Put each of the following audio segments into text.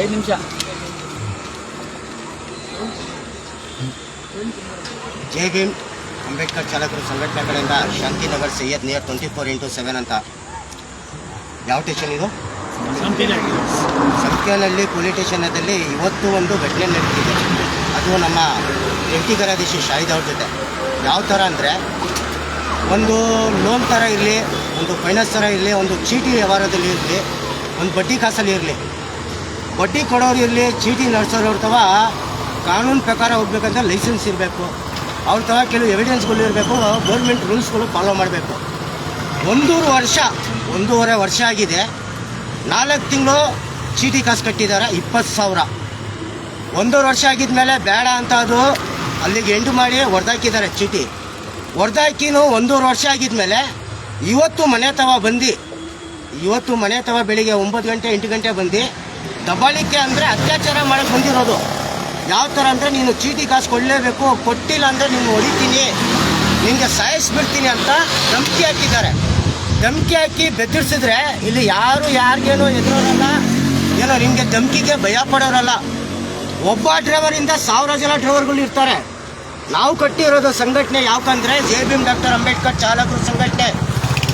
5 ನಿಮಿಷ. ಜೈ ಭೀಮ್ ಅಂಬೇಡ್ಕರ್ ಚಾಲಕರು ಸಂಘಟನೆ ಕಡೆಯಿಂದ ಶಾಂತಿನಗರ್ ಸೈಯದ್ ನಿಯರ್ 24x7 ಅಂತ. ಯಾವ ಸ್ಟೇಷನ್ ಇದು? ಸಂಖ್ಯಾನಲ್ಲಿ ಪೊಲೀಸ್ ಸ್ಟೇಷನಲ್ಲಿ ಇವತ್ತು ಒಂದು ಘಟನೆ ನಡೀತಿದೆ. ಅದು ನಮ್ಮ ಎಂಟಿಗರಾಧೀಶಿ ಶಾಹಿದ್ ಅವ್ರ ಜೊತೆ. ಯಾವ ಥರ ಅಂದರೆ, ಒಂದು ಲೋನ್ ಥರ ಇರಲಿ, ಒಂದು ಫೈನಾನ್ಸ್ ಥರ ಇರಲಿ, ಒಂದು ಚೀಟಿ ವ್ಯವಹಾರದಲ್ಲಿ ಇರಲಿ, ಒಂದು ಬಡ್ಡಿ ಕಾಸಲ್ಲಿ ಇರಲಿ, ಬಡ್ಡಿ ಕೊಡೋರು ಇರಲಿ, ಚೀಟಿ ನಡೆಸೋರು ಇರ್ತಾವ. ಕಾನೂನು ಪ್ರಕಾರ ಹೋಗ್ಬೇಕಂದ್ರೆ ಲೈಸೆನ್ಸ್ ಇರಬೇಕು, ಅವ್ರ ಥರ ಕೆಲವು ಎವಿಡೆನ್ಸ್ಗಳು ಇರಬೇಕು, ಗೌರ್ಮೆಂಟ್ ರೂಲ್ಸ್ಗಳು ಫಾಲೋ ಮಾಡಬೇಕು. 1.5 ವರ್ಷ ಆಗಿದೆ. 4 ತಿಂಗಳು ಚೀಟಿ ಕಾಸು ಕಟ್ಟಿದ್ದಾರೆ, 20,000. 1.5 ವರ್ಷ ಆಗಿದ್ಮೇಲೆ ಬೇಡ ಅಂತ ಅದು ಅಲ್ಲಿಗೆ ಎಂಡು ಮಾಡಿ ಹೊಡೆದಾಕಿದ್ದಾರೆ. ಚೀಟಿ ಹೊಡೆದಾಕಿನೂ 1.5 ವರ್ಷ ಆಗಿದ್ಮೇಲೆ ಇವತ್ತು ಮನೆ ತವ ಬೆಳಿಗ್ಗೆ 9 ಗಂಟೆ 8 ಗಂಟೆ ಬಂದು ದಬ್ಬಾಳಿಕೆ ಅಂದರೆ ಅತ್ಯಾಚಾರ ಮಾಡೋಕ್ಕೆ ಬಂದಿರೋದು. ಯಾವ ಥರ ಅಂದರೆ, ನೀನು ಚೀಟಿ ಕಾಸು ಕೊಡಲೇಬೇಕು, ಕೊಟ್ಟಿಲ್ಲ ಅಂದರೆ ನೀನು ಹೊಡಿತೀನಿ, ನಿನಗೆ ಸಾಯಿಸ್ಬಿಡ್ತೀನಿ ಅಂತ ಧಮಕಿ ಹಾಕಿದ್ದಾರೆ. ಧಮಕಿ ಹಾಕಿ ಬೆದರಿಸಿದ್ರೆ ಇಲ್ಲಿ ಯಾರಿಗೇನೋ ಎದುರೋರಲ್ಲ, ಏನೋ ನಿಮಗೆ ಧಮಕಿಗೆ ಭಯ ಪಡೋರಲ್ಲ. ಒಬ್ಬ ಡ್ರೈವರಿಂದ 1000 ಜನ ಡ್ರೈವರ್ಗಳು ಇರ್ತಾರೆ. ನಾವು ಕಟ್ಟಿರೋದು ಸಂಘಟನೆ ಯಾಕಂದರೆ ಜೈ ಭೀಮ್ ಡಾಕ್ಟರ್ ಅಂಬೇಡ್ಕರ್ ಚಾಲಕರು ಸಂಘಟನೆ.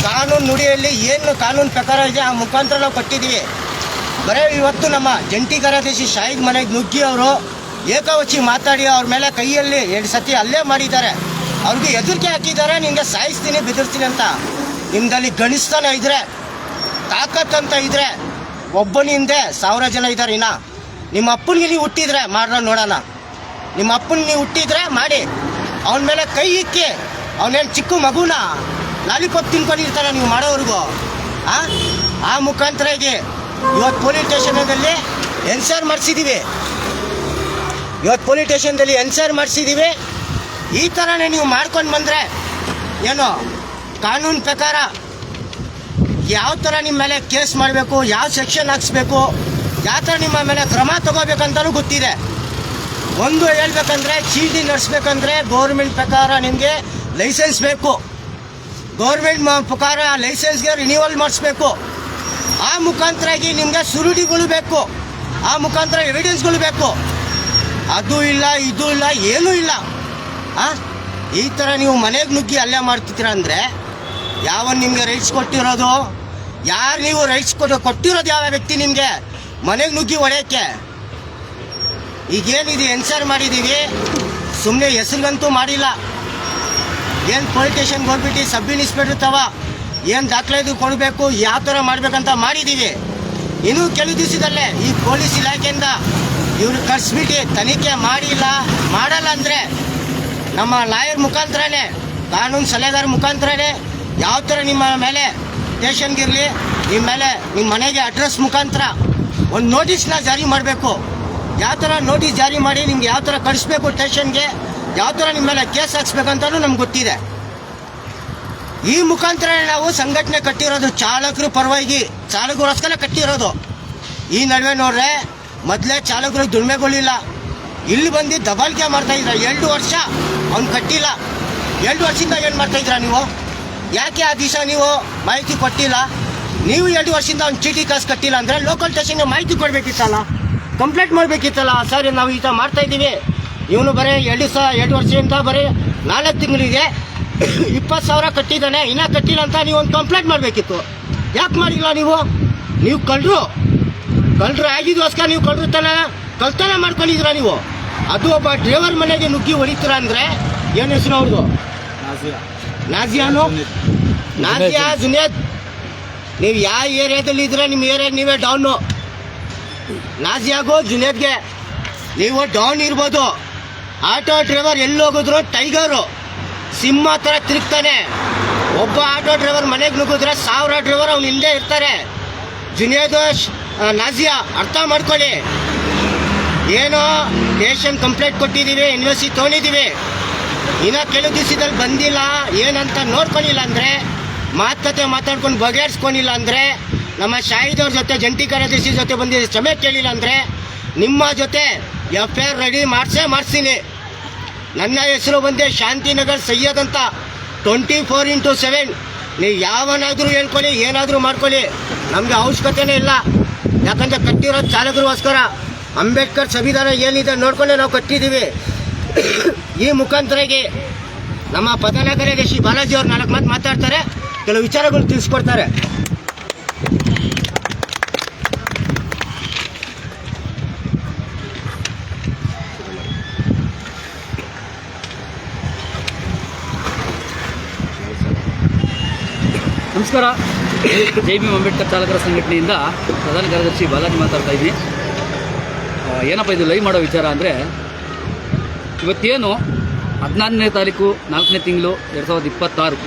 ಕಾನೂನು ನುಡಿಯಲ್ಲಿ ಏನು ಕಾನೂನು ಪ್ರಕಾರ ಇದೆ ಆ ಮುಖಾಂತರ ನಾವು ಕಟ್ಟಿದ್ದೀವಿ. ಬರೀ ಇವತ್ತು ನಮ್ಮ ಜಂಟಿ ಕಾರ್ಯದರ್ಶಿ ಶಾಹಿದ್ ಮನೆಗೆ ನುಗ್ಗಿ ಅವರು ಏಕವಚಿ ಮಾತಾಡಿ ಅವ್ರ ಮೇಲೆ ಕೈಯಲ್ಲಿ 2 ಸತಿ ಹಲ್ಲೆ ಮಾಡಿದ್ದಾರೆ. ಅವ್ರಿಗೆ ಹೆದರಿಕೆ ಹಾಕಿದ್ದಾರೆ, ನಿಮಗೆ ಸಾಯಿಸ್ತೀನಿ ಬೆದರ್ತೀನಿ ಅಂತ. ನಿಮ್ಮದಲ್ಲಿ ಗಣಿಸ್ತಾನ ಇದ್ರೆ, ತಾಕತ್ತಂತ ಇದ್ರೆ, ಒಬ್ಬನಿಂದ 1000 ಜನ ಇದ್ದಾರೆ. ಇನ್ನ ನಿಮ್ಮ ಅಪ್ಪನಿಗೆ ನೀವು ಹುಟ್ಟಿದ್ರೆ ಮಾಡ್ರ ನೋಡೋಣ. ನಿಮ್ಮ ಅಪ್ಪನ ನೀವು ಹುಟ್ಟಿದ್ರೆ ಮಾಡಿ. ಅವನ ಮೇಲೆ ಕೈ ಇಕ್ಕಿ, ಅವನೇನು ಚಿಕ್ಕ ಮಗುನ ಲಾಲಿಪಾಪ್ ತಿನ್ಕೊಂಡಿರ್ತಾರೆ ನೀವು ಮಾಡೋವ್ರಿಗೂ. ಆ ಮುಖಾಂತರಾಗಿ ಇವತ್ತು ಪೊಲೀಸ್ ಸ್ಟೇಷನಲ್ಲಿ ಎನ್ಕ್ವೈರಿ ಮಾಡಿಸಿದ್ದೀವಿ. ಈ ಥರನೇ ನೀವು ಮಾಡ್ಕೊಂಡು ಬಂದರೆ ಏನೋ ಕಾನೂನು ಪ್ರಕಾರ ಯಾವ ಥರ ನಿಮ್ಮ ಮೇಲೆ ಕೇಸ್ ಮಾಡಬೇಕು, ಯಾವ ಸೆಕ್ಷನ್ ಹಾಕ್ಸ್ಬೇಕು, ಯಾವ ಥರ ನಿಮ್ಮ ಮೇಲೆ ಕ್ರಮ ತಗೋಬೇಕಂತಲೂ ಗೊತ್ತಿದೆ. ಒಂದು ಹೇಳ್ಬೇಕಂದ್ರೆ, ಚೀಟಿ ನಡೆಸ್ಬೇಕಂದ್ರೆ ಗೌರ್ಮೆಂಟ್ ಪ್ರಕಾರ ನಿಮಗೆ ಲೈಸೆನ್ಸ್ ಬೇಕು. ಗೌರ್ಮೆಂಟ್ ಪ್ರಕಾರ ಲೈಸೆನ್ಸ್ಗೆ ರಿನ್ಯೂವಲ್ ಮಾಡಿಸ್ಬೇಕು. ಆ ಮುಖಾಂತರಾಗಿ ನಿಮಗೆ ಸುರುಳಿಗಳು ಬೇಕು, ಆ ಮುಖಾಂತರ ಎವಿಡೆನ್ಸ್ಗಳು ಬೇಕು. ಅದು ಇಲ್ಲ, ಇದು ಇಲ್ಲ, ಏನೂ ಇಲ್ಲ. ಈ ಥರ ನೀವು ಮನೆಗೆ ನುಗ್ಗಿ ಹಲ್ಲೆ ಮಾಡ್ತಿದ್ದೀರ ಅಂದರೆ ಯಾವನ್ ನಿಮಗೆ ರೈಟ್ಸ್ ಕೊಟ್ಟಿರೋದು? ಯಾರು ನೀವು ರೈಟ್ಸ್ ಕೊಟ್ಟಿರೋದು? ಯಾವ ವ್ಯಕ್ತಿ ನಿಮಗೆ ಮನೆಗೆ ನುಗ್ಗಿ ಹೊಡೆಯೋಕ್ಕೆ? ಈಗೇನಿದೆ ಎನ್ಕ್ವೈರಿ ಮಾಡಿದ್ದೀವಿ, ಸುಮ್ಮನೆ ಹೆಸರಿಗಂತೂ ಮಾಡಿಲ್ಲ. ಏನು ಪೊಲೀಸ್ ಸ್ಟೇಷನ್ಗೆ ಹೋಗ್ಬಿಟ್ಟು ಸಬ್ ಇನ್ಸ್ಪೆಕ್ಟರ್ ತವ ಏನು ದಾಖಲೆ ಕೊಡಬೇಕು, ಯಾವ ಥರ ಮಾಡಬೇಕಂತ ಮಾಡಿದ್ದೀವಿ. ಇನ್ನೂ ಕೆಲವು ದಿವಸದಲ್ಲೇ ಈ ಪೊಲೀಸ್ ಇಲಾಖೆಯಿಂದ ಇವ್ರು ಕರೆಸ್ಬಿಟ್ಟು ತನಿಖೆ ಮಾಡಲ್ಲ ಅಂದರೆ ನಮ್ಮ ಲಾಯರ್ ಮುಖಾಂತರನೇ, ಕಾನೂನು ಸಲಹೆಗಾರ ಮುಖಾಂತರನೇ ಯಾವ ಥರ ನಿಮ್ಮ ಮೇಲೆ ಸ್ಟೇಷನ್ಗಿರಲಿ, ನಿಮ್ಮ ಮನೆಗೆ ಅಡ್ರೆಸ್ ಮುಖಾಂತರ ಒಂದು ನೋಟಿಸ್ನ ಜಾರಿ ಮಾಡಬೇಕು. ಯಾವ ಥರ ನೋಟಿಸ್ ಜಾರಿ ಮಾಡಿ ನಿಮ್ಗೆ ಯಾವ ಥರ ಕಳಿಸ್ಬೇಕು ಸ್ಟೇಷನ್ಗೆ, ಯಾವ ಥರ ನಿಮ್ಮ ಮೇಲೆ ಕೇಸ್ ಹಾಕ್ಸ್ಬೇಕಂತಲೂ ನಮ್ಗೆ ಗೊತ್ತಿದೆ. ಈ ಮುಖಾಂತರ ನಾವು ಸಂಘಟನೆ ಕಟ್ಟಿರೋದು, ಚಾಲಕರ ಪರವಾಗಿ, ಚಾಲಕರಿಗೋಸ್ಕರ ಕಟ್ಟಿರೋದು. ಈ ನಡುವೆ ನೋಡ್ರೆ ಮೊದಲೇ ಚಾಲಕರು ದುಡಿಮೆಗಳಿಲ್ಲ, ಇಲ್ಲಿ ಬಂದು ದಬಾಳಿಕೆ ಮಾಡ್ತಾಯಿದ್ರ. 2 ವರ್ಷ ಅವ್ನು ಕಟ್ಟಿಲ್ಲ. 2 ವರ್ಷದಿಂದ ಏನು ಮಾಡ್ತಾಯಿದ್ರ ನೀವು? ಯಾಕೆ ಆ ದಿವಸ ನೀವು ಮಾಹಿತಿ ಕೊಟ್ಟಿಲ್ಲ? ನೀವು 2 ವರ್ಷದಿಂದ ಅವ್ನು ಚೀಟಿ ಕಾಸು ಕಟ್ಟಿಲ್ಲ ಅಂದರೆ ಲೋಕಲ್ ಸ್ಟೇಷನ್ಗೆ ಮಾಹಿತಿ ಕೊಡಬೇಕಿತ್ತಲ್ಲ, ಕಂಪ್ಲೇಂಟ್ ಮಾಡಬೇಕಿತ್ತಲ್ಲ. ಸರ್ ನಾವು ಈ ಥರ ಮಾಡ್ತಾಯಿದ್ದೀವಿ, ಇವನು ಬರೀ 2 ವರ್ಷದಿಂದ ಬರೀ 4 ತಿಂಗಳಿಗೆ 20,000 ಕಟ್ಟಿದ್ದಾನೆ, ಇನ್ನೂ ಕಟ್ಟಿಲ್ಲ ಅಂತ ನೀವು ಒಂದು ಕಂಪ್ಲೇಂಟ್ ಮಾಡಬೇಕಿತ್ತು. ಯಾಕೆ ಮಾಡಿಲ್ಲ ನೀವು ಕಳ್ಳರು ಆಗಿದ್ದೋಸ್ಕರ ನೀವು ಕಳ್ತನ ಮಾಡ್ಕೊಂಡಿದ್ದೀರಾ ನೀವು. ಅದು ಒಬ್ಬ ಡ್ರೈವರ್ ಮನೆಗೆ ನುಗ್ಗಿ ಹೊಡಿತೀರ ಅಂದರೆ ಏನು ಹೆಸರು ಅವ್ರದ್ದು? ನಾಜಿಯಾ ಜುನೇದ್. ನೀವು ಯಾವ ಏರಿಯಾದಲ್ಲಿ ಇದ್ರೆ ನಿಮ್ಮ ಏರಿಯಾಗೆ ನೀವೇ ಡೌನು. ನಾಜಿಯಾಗೋ ಜುನೇದ್ಗೆ ನೀವು ಡೌನ್ ಇರ್ಬೋದು. ಆಟೋ ಡ್ರೈವರ್ ಎಲ್ಲಿ ಹೋಗಿದ್ರು ಟೈಗರು, ಸಿಂಹ ಥರ ತಿರುಗ್ತಾನೆ. ಒಬ್ಬ ಆಟೋ ಡ್ರೈವರ್ ಮನೆಗೆ ನುಗ್ಗಿದ್ರೆ 1000 ಡ್ರೈವರ್ ಅವ್ನು ಹಿಂದೆ ಇರ್ತಾರೆ. ಜುನೇದ್ ನಾಜಿಯಾ ಅರ್ಥ ಮಾಡ್ಕೊಳ್ಳಿ. ಏನೋ ಸ್ಟೇಷನ್ ಕಂಪ್ಲೇಂಟ್ ಕೊಟ್ಟಿದ್ದೀವಿ, ಯೂನಿವರ್ಸಿಟಿ ತೊಗೊಂಡಿದ್ದೀವಿ, ಇನ್ನೂ ಕೆಲವು ದಿವಸದಲ್ಲಿ ಬಂದಿಲ್ಲ, ಏನಂತ ನೋಡ್ಕೊಂಡಿಲ್ಲ ಅಂದರೆ, ಮಾತುಕತೆ ಮಾತಾಡ್ಕೊಂಡು ಬಗೆಹರಿಸ್ಕೊಂಡಿಲ್ಲ ಅಂದರೆ, ನಮ್ಮ ಶಾಹಿದ್ ಅವ್ರ ಜೊತೆ ಜಂಟಿ ಕಾರ್ಯದರ್ಶಿ ಜೊತೆ ಬಂದು ಕ್ಷಮೆ ಕೇಳಿಲ್ಲ ಅಂದರೆ ನಿಮ್ಮ ಜೊತೆ FIR ರೆಡಿ ಮಾಡಿಸ್ತೀನಿ. ನನ್ನ ಹೆಸರು ಬಂದೆ ಶಾಂತಿನಗರ್ ಸೈಯದ್ ಅಂತ. 24x7 ನೀವು ಯಾವನಾದರೂ ಹೇಳ್ಕೊಳ್ಳಿ, ಏನಾದರೂ ಮಾಡ್ಕೊಳ್ಳಿ, ನಮಗೆ ಅವಶ್ಯಕತೆನೇ ಇಲ್ಲ. ಯಾಕಂದರೆ ಕಟ್ಟಿರೋದು ಚಾಲಕರಿಗೋಸ್ಕರ. ಅಂಬೇಡ್ಕರ್ ಸಂವಿಧಾನ ಏನಿದೆ ನೋಡ್ಕೊಂಡೆ ನಾವು ಕಟ್ಟಿದ್ದೀವಿ. ಈ ಮುಖಾಂತರಗೆ ನಮ್ಮ ಪ್ರಧಾನ ಕಾರ್ಯದರ್ಶಿ ಬಾಲಾಜಿ ಅವರು 4 ಮಾತು ಮಾತಾಡ್ತಾರೆ, ಕೆಲವು ವಿಚಾರಗಳು ತಿಳಿಸ್ಕೊಡ್ತಾರೆ. ನಮಸ್ಕಾರ. ಜೈ ಭೀಮ್ ಅಂಬೇಡ್ಕರ್ ಚಾಲಕರ ಸಂಘಟನೆಯಿಂದ ಪ್ರಧಾನ ಕಾರ್ಯದರ್ಶಿ ಬಾಲಾಜಿ ಮಾತಾಡ್ತಾ ಇದ್ದೀನಿ. ಏನಪ್ಪ ಇದು ಲೈವ್ ಮಾಡೋ ವಿಚಾರ ಅಂದರೆ, ಇವತ್ತೇನು 14ನೇ ತಾರೀಕು 4ನೇ ತಿಂಗಳು 2026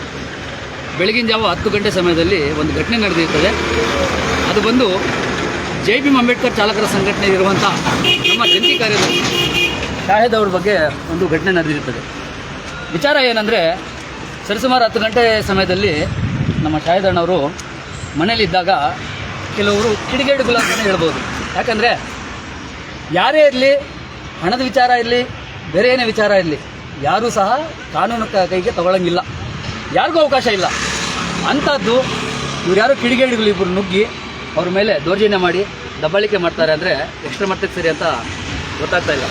ಬೆಳಗಿನ ಜಾವ 10 ಗಂಟೆ ಸಮಯದಲ್ಲಿ ಒಂದು ಘಟನೆ ನಡೆದಿರ್ತದೆ. ಅದು ಬಂದು ಜೈ ಭೀಮ್ ಅಂಬೇಡ್ಕರ್ ಚಾಲಕರ ಸಂಘಟನೆ ಇರುವಂಥ ನಮ್ಮ ಜಂಟಿ ಕಾರ್ಯದರ್ಶಿ ಶಾಹಿದ್ ಅವ್ರ ಬಗ್ಗೆ ಒಂದು ಘಟನೆ ನಡೆದಿರ್ತದೆ. ವಿಚಾರ ಏನಂದರೆ, ಸರಿಸುಮಾರು 10 ಗಂಟೆ ಸಮಯದಲ್ಲಿ ನಮ್ಮ ಶಾಹಿದ್ ಅಣ್ಣವರು ಮನೇಲಿದ್ದಾಗ ಕೆಲವರು ಕಿಡಿಗೇಡಿಗಳು ಅಂತಲೇ ಹೇಳ್ಬೋದು. ಯಾಕಂದರೆ ಯಾರೇ ಇರಲಿ, ಹಣದ ವಿಚಾರ ಇರಲಿ, ಬೇರೆ ಏನೇ ವಿಚಾರ ಇರಲಿ, ಯಾರೂ ಸಹ ಕಾನೂನು ಕೈಗೆ ತಗೊಳ್ಳಂಗಿಲ್ಲ, ಯಾರಿಗೂ ಅವಕಾಶ ಇಲ್ಲ. ಅಂಥದ್ದು ಇವ್ರು ಯಾರೋ ಕಿಡಿಗೇಡಿಗಳು ಇಬ್ಬರು ನುಗ್ಗಿ ಅವ್ರ ಮೇಲೆ ದೌರ್ಜನ್ಯ ಮಾಡಿ ದಬ್ಬಾಳಿಕೆ ಮಾಡ್ತಾರೆ ಅಂದರೆ ಎಷ್ಟರ ಮಟ್ಟಕ್ಕೆ ಸರಿ ಅಂತ ಗೊತ್ತಾಗ್ತಾ ಇಲ್ಲ.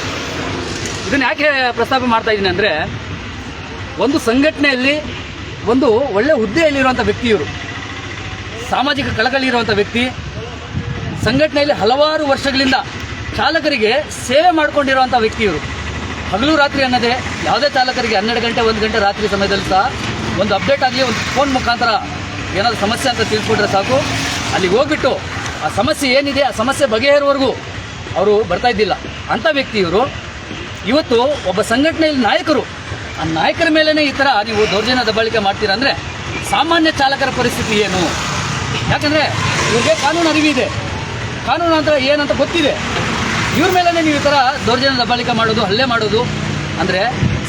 ಇದನ್ನು ಯಾಕೆ ಪ್ರಸ್ತಾಪ ಮಾಡ್ತಾ ಇದ್ದೀನಿ ಅಂದರೆ, ಒಂದು ಸಂಘಟನೆಯಲ್ಲಿ ಒಂದು ಒಳ್ಳೆ ಹುದ್ದೆಯಲ್ಲಿರುವಂಥ ವ್ಯಕ್ತಿ, ಇವರು ಸಾಮಾಜಿಕ ಕಳಕಳಿ ಇರುವಂಥ ವ್ಯಕ್ತಿ, ಸಂಘಟನೆಯಲ್ಲಿ ಹಲವಾರು ವರ್ಷಗಳಿಂದ ಚಾಲಕರಿಗೆ ಸೇವೆ ಮಾಡಿಕೊಂಡಿರುವಂಥ ವ್ಯಕ್ತಿ ಇವರು. ಹಗಲು ರಾತ್ರಿ ಅನ್ನೋದೇ ಯಾವುದೇ ಚಾಲಕರಿಗೆ 12 ಗಂಟೆ 1 ಗಂಟೆ ರಾತ್ರಿ ಸಮಯದಲ್ಲಿ ಸಹ ಒಂದು ಅಪ್ಡೇಟ್ ಆಗಲಿ, ಒಂದು ಫೋನ್ ಮುಖಾಂತರ ಏನಾದರೂ ಸಮಸ್ಯೆ ಅಂತ ತಿಳಿಸ್ಕೊಟ್ರೆ ಸಾಕು, ಅಲ್ಲಿಗೆ ಹೋಗ್ಬಿಟ್ಟು ಆ ಸಮಸ್ಯೆ ಏನಿದೆ ಆ ಸಮಸ್ಯೆ ಬಗೆಹರುವವರೆಗೂ ಅವರು ಬರ್ತಾ ಇದ್ದಿಲ್ಲ. ಅಂಥ ವ್ಯಕ್ತಿ ಇವರು. ಇವತ್ತು ಒಬ್ಬ ಸಂಘಟನೆಯಲ್ಲಿ ನಾಯಕರು, ಆ ನಾಯಕರ ಮೇಲೇ ಈ ಥರ ನೀವು ದೌರ್ಜನ್ಯ ದಬ್ಬಾಳಿಕೆ ಮಾಡ್ತೀರಾ ಅಂದರೆ ಸಾಮಾನ್ಯ ಚಾಲಕರ ಪರಿಸ್ಥಿತಿ ಏನು? ಯಾಕಂದರೆ ಇವ್ರಿಗೆ ಕಾನೂನು ಅರಿವಿದೆ, ಕಾನೂನು ಅಂತ ಏನಂತ ಗೊತ್ತಿದೆ. ಇವ್ರ ಮೇಲೇ ನೀವು ಈ ಥರ ದೌರ್ಜನ್ಯ ದಬ್ಬಾಳಿಕೆ ಮಾಡೋದು, ಹಲ್ಲೆ ಮಾಡೋದು ಅಂದರೆ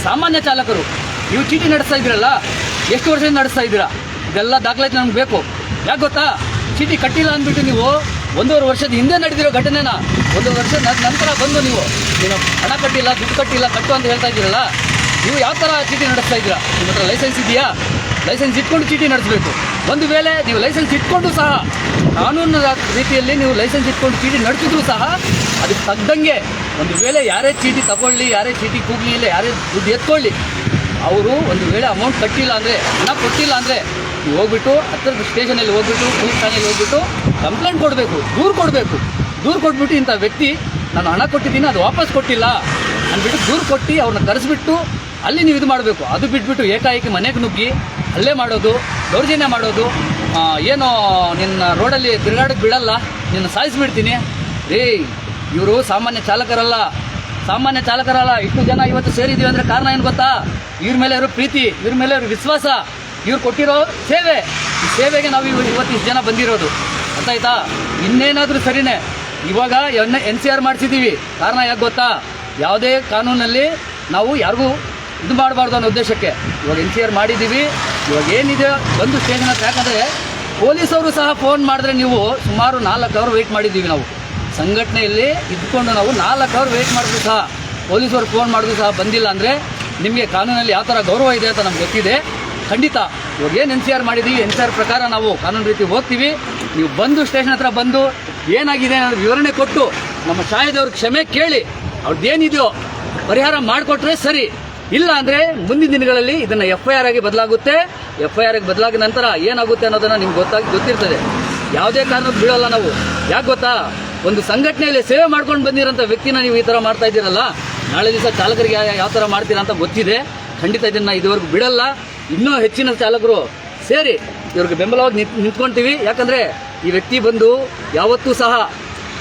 ಸಾಮಾನ್ಯ ಚಾಲಕರು. ನೀವು ಚೀಟಿ ನಡೆಸ್ತಾ ಇದ್ದೀರಲ್ಲ, ಎಷ್ಟು ವರ್ಷದಿಂದ ನಡೆಸ್ತಾ ಇದ್ದೀರಾ? ಇದೆಲ್ಲ ದಾಖಲಾತಿ ನಮ್ಗೆ ಬೇಕು. ಯಾಕೆ ಗೊತ್ತಾ? ಚೀಟಿ ಕಟ್ಟಿಲ್ಲ ಅಂದ್ಬಿಟ್ಟು ನೀವು 1.5 ವರ್ಷದ ಹಿಂದೆ ನಡೆದಿರೋ ಘಟನೆನ 1 ವರ್ಷ ನಂತರ ಬಂದು ನೀವು ಹಣ ಕಟ್ಟಿಲ್ಲ, ದುಡ್ಡು ಕಟ್ಟಿಲ್ಲ, ಕಟ್ಟು ಅಂತ ಹೇಳ್ತಾ ಇದ್ದೀರಲ್ಲ, ನೀವು ಯಾವ ಥರ ಚೀಟಿ ನಡೆಸ್ತಾ ಇದ್ದೀರಾ? ನಿಮ್ಮ ಹತ್ರ ಲೈಸೆನ್ಸ್ ಇದೆಯಾ? ಲೈಸೆನ್ಸ್ ಇಟ್ಕೊಂಡು ಚೀಟಿ ನಡೆಸಬೇಕು. ಒಂದು ವೇಳೆ ನೀವು ಲೈಸೆನ್ಸ್ ಇಟ್ಕೊಂಡು ಸಹ ಕಾನೂನಿನ ರೀತಿಯಲ್ಲಿ ನೀವು ಲೈಸೆನ್ಸ್ ಇಟ್ಕೊಂಡು ಚೀಟಿ ನಡೆಸಿದ್ರು ಸಹ ಅದಕ್ಕೆ ತಗ್ದಂಗೆ ಒಂದು ವೇಳೆ ಯಾರೇ ಚೀಟಿ ತಗೊಳ್ಳಿ, ಯಾರೇ ಚೀಟಿ ಕೂಗಲಿ, ಇಲ್ಲ ಯಾರೇ ದುಡ್ಡು ಎತ್ಕೊಳ್ಳಿ, ಅವರು ಒಂದು ವೇಳೆ ಅಮೌಂಟ್ ಕಟ್ಟಿಲ್ಲ ಅಂದರೆ, ಹಣ ಕೊಟ್ಟಿಲ್ಲ ಅಂದರೆ ನೀವು ಹೋಗ್ಬಿಟ್ಟು ಹತ್ತಿರದ ಸ್ಟೇಷನಲ್ಲಿ ಹೋಗ್ಬಿಟ್ಟು, ಪೊಲೀಸ್ ಠಾಣೆಯಲ್ಲಿ ಹೋಗ್ಬಿಟ್ಟು ಕಂಪ್ಲೇಂಟ್ ಕೊಡಬೇಕು, ದೂರು ಕೊಡಬೇಕು. ದೂರು ಕೊಟ್ಬಿಟ್ಟು ಇಂಥ ವ್ಯಕ್ತಿ ನಾನು ಹಣ ಕೊಟ್ಟಿದ್ದೀನಿ, ಅದು ವಾಪಸ್ ಕೊಟ್ಟಿಲ್ಲ ಅಂದ್ಬಿಟ್ಟು ದೂರು ಕೊಟ್ಟು ಅವ್ರನ್ನ ಕರೆಸಿಬಿಟ್ಟು ಅಲ್ಲಿ ನೀವು ಇದು ಮಾಡಬೇಕು. ಅದು ಬಿಟ್ಬಿಟ್ಟು ಏಕಾಏಕಿ ಮನೆಗೆ ನುಗ್ಗಿ ಹಲ್ಲೆ ಮಾಡೋದು, ದೌರ್ಜನ್ಯ ಮಾಡೋದು, ಏನೋ ನಿನ್ನ ರೋಡಲ್ಲಿ ತಿರುಗಾಡಕ್ಕೆ ಬಿಡಲ್ಲ, ನಿನ್ನ ಸಾಯಿಸಿಬಿಡ್ತೀನಿ ರೀ. ಇವರು ಸಾಮಾನ್ಯ ಚಾಲಕರಲ್ಲ, ಸಾಮಾನ್ಯ ಚಾಲಕರಲ್ಲ. ಇಷ್ಟು ಜನ ಇವತ್ತು ಸೇರಿದ್ದೀವಿ ಅಂದರೆ ಕಾರಣ ಏನು ಗೊತ್ತಾ? ಇವ್ರ ಮೇಲೆ ಇರೋ ಪ್ರೀತಿ, ಇವ್ರ ಮೇಲೆ ಇರೋ ವಿಶ್ವಾಸ, ಇವ್ರು ಕೊಟ್ಟಿರೋ ಸೇವೆ. ಈ ಸೇವೆಗೆ ನಾವು ಇವತ್ತು ಇಷ್ಟು ಜನ ಬಂದಿರೋದು, ಗೊತ್ತಾಯ್ತಾ? ಇನ್ನೇನಾದರೂ ಸರಿನೇ. ಇವಾಗ NCR ಮಾಡಿಸಿದ್ದೀವಿ, ಕಾರಣ ಯಾಕೆ ಗೊತ್ತಾ? ಯಾವುದೇ ಕಾನೂನಲ್ಲಿ ನಾವು ಯಾರಿಗೂ ಇದು ಮಾಡಬಾರ್ದು ಅನ್ನೋ ಉದ್ದೇಶಕ್ಕೆ ಇವಾಗ NCR ಮಾಡಿದ್ದೀವಿ. ಇವಾಗ ಏನಿದೆ ಬಂದು ಸ್ಟೇಷನ್ ಹತ್ರ. ಯಾಕಂದರೆ ಪೊಲೀಸವರು ಸಹ ಫೋನ್ ಮಾಡಿದ್ರೆ ನೀವು ಸುಮಾರು 4 ಅವರ್ ವೆಯ್ಟ್ ಮಾಡಿದ್ದೀವಿ ನಾವು. ಸಂಘಟನೆಯಲ್ಲಿ ಇದ್ಕೊಂಡು ನಾವು 4 ಅವರ್ ವೆಯ್ಟ್ ಮಾಡಿದ್ರು ಸಹ ಪೊಲೀಸರು ಫೋನ್ ಮಾಡಿದ್ರು ಸಹ ಬಂದಿಲ್ಲ ಅಂದರೆ ನಿಮಗೆ ಕಾನೂನಲ್ಲಿ ಯಾವ ಥರ ಗೌರವ ಇದೆ ಅಂತ ನಮ್ಗೆ ಗೊತ್ತಿದೆ. ಖಂಡಿತ ಇವಾಗ ಏನು NCR ಮಾಡಿದ್ದೀವಿ, NCR ಪ್ರಕಾರ ನಾವು ಕಾನೂನು ರೀತಿ ಹೋಗ್ತೀವಿ. ನೀವು ಬಂದು ಸ್ಟೇಷನ್ ಹತ್ರ ಬಂದು ಏನಾಗಿದೆ ಅನ್ನೋದು ವಿವರಣೆ ಕೊಟ್ಟು ನಮ್ಮ ಶಾಹಿದ್ ಅವ್ರಿಗೆ ಕ್ಷಮೆ ಕೇಳಿ ಅವ್ರದ್ದೇನಿದೆಯೋ ಪರಿಹಾರ ಮಾಡಿಕೊಟ್ರೆ ಸರಿ. ಇಲ್ಲ ಅಂದರೆ ಮುಂದಿನ ದಿನಗಳಲ್ಲಿ ಇದನ್ನು FIR ಆಗಿ ಬದಲಾಗುತ್ತೆ. FIR ಆಗಿ ಬದಲಾಗಿದ ನಂತರ ಏನಾಗುತ್ತೆ ಅನ್ನೋದನ್ನು ನಿಮ್ಗೆ ಗೊತ್ತಿರ್ತದೆ. ಯಾವುದೇ ಕಾರಣಕ್ಕೆ ಬೀಳಲ್ಲ ನಾವು. ಯಾಕೆ ಗೊತ್ತಾ? ಒಂದು ಸಂಘಟನೆಯಲ್ಲಿ ಸೇವೆ ಮಾಡ್ಕೊಂಡು ಬಂದಿರೋಂಥ ವ್ಯಕ್ತಿನ ನೀವು ಈ ಥರ ಮಾಡ್ತಾ ಇದ್ದೀರಲ್ಲ, ನಾಳೆ ದಿವಸ ಚಾಲಕರಿಗೆ ಯಾವ ಥರ ಮಾಡ್ತೀರಾ ಅಂತ ಗೊತ್ತಿದೆ. ಖಂಡಿತ ಇದನ್ನು ಇದುವರೆಗೂ ಬಿಡಲ್ಲ. ಇನ್ನೂ ಹೆಚ್ಚಿನ ಚಾಲಕರು ಸೇರಿ ಇವ್ರಿಗೆ ಬೆಂಬಲವಾಗಿ ನಿಂತ್ಕೊಳ್ತೀವಿ. ಯಾಕಂದರೆ ಈ ವ್ಯಕ್ತಿ ಬಂದು ಯಾವತ್ತೂ ಸಹ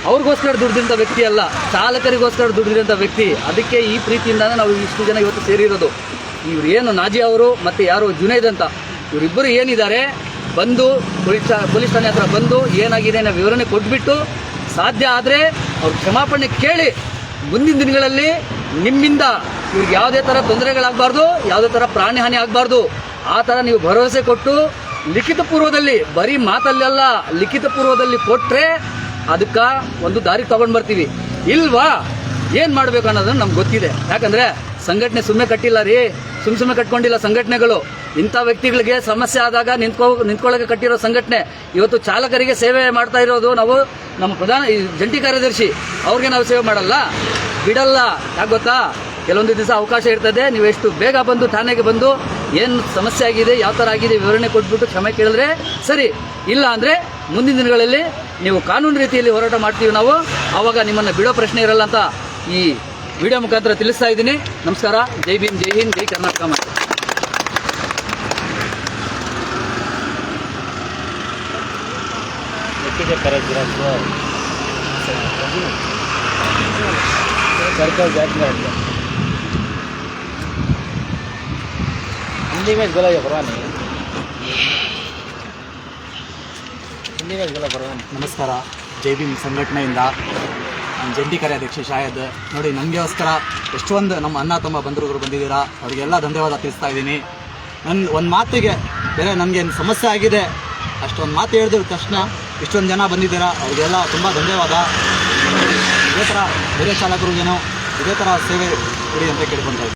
ಅವ್ರಿಗೋಸ್ಕರ ದುಡ್ದಿರೋಂಥ ವ್ಯಕ್ತಿ ಅಲ್ಲ, ಚಾಲಕರಿಗೋಸ್ಕರ ದುಡ್ದಿರೋಂಥ ವ್ಯಕ್ತಿ. ಅದಕ್ಕೆ ಈ ಪ್ರೀತಿಯಿಂದಾನೆ ನಾವು ಇಷ್ಟು ಜನ ಇವತ್ತು ಸೇರಿರೋದು. ಇವ್ರು ಏನು ನಾಜಿ ಅವರು ಮತ್ತು ಯಾರು ಜುನೈದ್ ಅಂತ ಇವರಿಬ್ಬರು ಏನಿದ್ದಾರೆ, ಬಂದು ಪೊಲೀಸ್ ಠಾಣೆ ಹತ್ರ ಬಂದು ಏನಾಗಿದೆ ಅನ್ನೋ ವಿವರಣೆ ಕೊಟ್ಬಿಟ್ಟು ಸಾಧ್ಯ ಆದರೆ ಅವ್ರು ಕ್ಷಮಾಪಣೆ ಕೇಳಿ ಮುಂದಿನ ದಿನಗಳಲ್ಲಿ ನಿಮ್ಮಿಂದ ಇವ್ರಿಗೆ ಯಾವುದೇ ಥರ ತೊಂದರೆಗಳಾಗಬಾರ್ದು, ಯಾವುದೇ ಥರ ಪ್ರಾಣಹಾನಿ ಆಗಬಾರ್ದು. ಆ ಥರ ನೀವು ಭರವಸೆ ಕೊಟ್ಟು ಲಿಖಿತ ಪೂರ್ವದಲ್ಲಿ, ಬರೀ ಮಾತಲ್ಲೆಲ್ಲ ಲಿಖಿತ ಪೂರ್ವದಲ್ಲಿ ಕೊಟ್ಟರೆ ಅದಕ್ಕೆ ಒಂದು ದಾರಿ ತಗೊಂಡು ಬರ್ತೀವಿ. ಇಲ್ವಾ ಏನು ಮಾಡಬೇಕು ಅನ್ನೋದನ್ನು ನಮ್ಗೆ ಗೊತ್ತಿದೆ. ಯಾಕಂದರೆ ಸಂಘಟನೆ ಸುಮ್ಮನೆ ಕಟ್ಟಿಲ್ಲ ರೀ. ಸುಮ್ಮನೆ ಕಟ್ಕೊಂಡಿಲ್ಲ ಸಂಘಟನೆಗಳು. ಇಂಥ ವ್ಯಕ್ತಿಗಳಿಗೆ ಸಮಸ್ಯೆ ಆದಾಗ ನಿಂತ್ಕೊಳ್ಳೋಕೆ ಕಟ್ಟಿರೋ ಸಂಘಟನೆ. ಇವತ್ತು ಚಾಲಕರಿಗೆ ಸೇವೆ ಮಾಡ್ತಾ ಇರೋದು ನಾವು, ನಮ್ಮ ಈ ಜಂಟಿ ಕಾರ್ಯದರ್ಶಿ ಅವ್ರಿಗೆ ನಾವು ಸೇವೆ ಮಾಡಲ್ಲ, ಬಿಡಲ್ಲ. ಯಾಕೆ ಗೊತ್ತಾ, ಕೆಲವೊಂದು ದಿವಸ ಅವಕಾಶ ಇರ್ತದೆ. ನೀವು ಎಷ್ಟು ಬೇಗ ಬಂದು ಠಾಣೆಗೆ ಬಂದು ಏನು ಸಮಸ್ಯೆ ಆಗಿದೆ, ಯಾವ ಥರ ಆಗಿದೆ ವಿವರಣೆ ಕೊಟ್ಬಿಟ್ಟು ಕ್ಷಮೆ ಕೇಳಿದ್ರೆ ಸರಿ. ಇಲ್ಲ ಅಂದರೆ ಮುಂದಿನ ದಿನಗಳಲ್ಲಿ ನೀವು ಕಾನೂನು ರೀತಿಯಲ್ಲಿ ಹೋರಾಟ ಮಾಡ್ತೀವಿ ನಾವು, ಆವಾಗ ನಿಮ್ಮನ್ನು ಬಿಡೋ ಪ್ರಶ್ನೆ ಇರಲ್ಲ ಅಂತ ಈ ವಿಡಿಯೋ ಮುಖಾಂತರ ತಿಳಿಸ್ತಾ ಇದ್ದೀನಿ. ನಮಸ್ಕಾರ. ಜೈ ಭೀಮ್, ಜೈ ಹಿಂದ್, ಜೈ ಕರ್ನಾಟಕ. ಮತ್ತು हिंदी में बोला या परवाह नहीं, हिंदी में बोला परवाह नहीं. ನಮಸ್ಕಾರ. ಜೈ ಭೀಮ್ ಸಂಘಟನೆಯಿಂದ ನಾನು ಜಂಟಿ ಕಾರ್ಯಾಧ್ಯಕ್ಷ ಶಾಯದ್. ನೋಡಿ, ನಮಗೋಸ್ಕರ ಎಷ್ಟೊಂದು ನಮ್ಮ ಅಣ್ಣ ತಮ್ಮ ಬಂಧುಗಳು ಬಂದಿದ್ದೀರಾ, ಅವರಿಗೆಲ್ಲ ಧನ್ಯವಾದ ತಿಳಿಸ್ತಾ ಇದ್ದೀನಿ. ನನ್ನ ಒಂದು ಮಾತಿಗೆ ಬೇರೆ ನನಗೇನು ಸಮಸ್ಯೆ ಆಗಿದೆ ಅಷ್ಟೊಂದು ಮಾತು ಹೇಳಿದ ತಕ್ಷಣ ಇಷ್ಟೊಂದು ಜನ ಬಂದಿದ್ದೀರಾ, ಅವರಿಗೆಲ್ಲ ತುಂಬ ಧನ್ಯವಾದ. ಇದೇ ಥರ ಬೇರೆ ಚಾಲಕರಿಗೇನೋ ಇದೇ ಥರ ಸೇವೆ ಕೊಡಿ ಅಂತ ಕೇಳ್ಕೊತಾ ಇದ್ದೀನಿ.